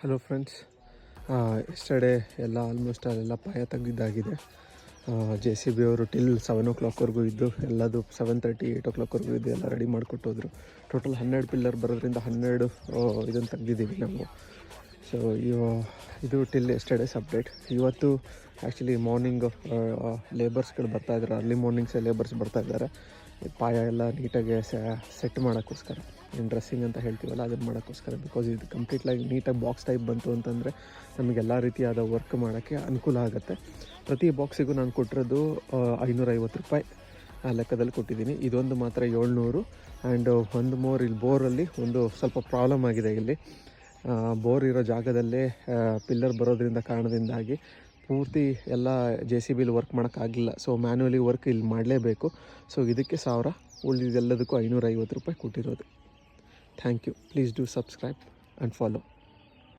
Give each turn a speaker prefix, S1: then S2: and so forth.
S1: Hello friends, yesterday ಎಲ್ಲ almost ಅಲ್ಲೆಲ್ಲ ಪಾಯ ತೆಗೆದಿದ್ದಾಗಿದೆ. JCB ಅವರು ಟಿಲ್ 7 o'clockವರೆಗೂ ಇದ್ದು ಎಲ್ಲದು 7:30 8 o'clockವರೆಗೂ ಇದ್ದು ಎಲ್ಲ ರೆಡಿ ಮಾಡಿಕೊಟ್ಟೋದ್ರು. ಟೋಟಲ್ 12 ಪಿಲ್ಲರ್ ಬರೋದ್ರಿಂದ 12 ಇದನ್ನು ತೆಗೆದಿದ್ದೀವಿ ನಾವು. ಸೊ ಇದು ಟಿಲ್ ಎಸ್ಟರ್ಡೇಸ್ ಅಪ್ಡೇಟ್. ಇವತ್ತು ಆ್ಯಕ್ಚುಲಿ ಮಾರ್ನಿಂಗ್ ಲೇಬರ್ಸ್ಗಳು ಬರ್ತಾಯಿದ್ದಾರೆ, ಅರ್ಲಿ ಮಾರ್ನಿಂಗ್ಸೇ ಲೇಬರ್ಸ್ ಬರ್ತಾಯಿದ್ದಾರೆ. ಪಾಯ ಎಲ್ಲ ನೀಟಾಗಿ ಸೆಟ್ ಮಾಡೋಕ್ಕೋಸ್ಕರ, ಏನು ಡ್ರೆಸ್ಸಿಂಗ್ ಅಂತ ಹೇಳ್ತೀವಲ್ಲ ಅದನ್ನು ಮಾಡೋಕ್ಕೋಸ್ಕರ. ಬಿಕಾಸ್ ಇದು ಕಂಪ್ಲೀಟ್ಲಾಗಿ ನೀಟಾಗಿ ಬಾಕ್ಸ್ ಟೈಪ್ ಬಂತು ಅಂತಂದರೆ ನಮಗೆಲ್ಲ ರೀತಿಯಾದ ವರ್ಕ್ ಮಾಡೋಕ್ಕೆ ಅನುಕೂಲ ಆಗುತ್ತೆ. ಪ್ರತಿ ಬಾಕ್ಸಿಗೂ ನಾನು ಕೊಟ್ಟಿರೋದು 550 ರೂಪಾಯಿ ಆ ಲೆಕ್ಕದಲ್ಲಿ ಕೊಟ್ಟಿದ್ದೀನಿ. ಇದೊಂದು ಮಾತ್ರ 700. ಆ್ಯಂಡ್ ಒಂದು ಮೋರ್ ಇಲ್ಲಿ ಬೋರಲ್ಲಿ ಒಂದು ಸ್ವಲ್ಪ ಪ್ರಾಬ್ಲಮ್ ಆಗಿದೆ. ಇಲ್ಲಿ ಬೋರ್ ಇರೋ ಜಾಗದಲ್ಲೇ ಪಿಲ್ಲರ್ ಬರೋದ್ರಿಂದ ಕಾರಣದಿಂದಾಗಿ ಪೂರ್ತಿ ಎಲ್ಲ JCBಲಿ ವರ್ಕ್ ಮಾಡೋಕ್ಕಾಗಲಿಲ್ಲ. ಸೊ ಮ್ಯಾನ್ಯುವಲಿ ವರ್ಕ್ ಇಲ್ಲಿ ಮಾಡಲೇಬೇಕು. ಸೊ ಇದಕ್ಕೆ 1000, ಉಳಿದಿದ್ದೆಲ್ಲದಕ್ಕೂ 550 ರೂಪಾಯಿ ಕೊಟ್ಟಿರೋದು. Thank you. Please do subscribe and follow.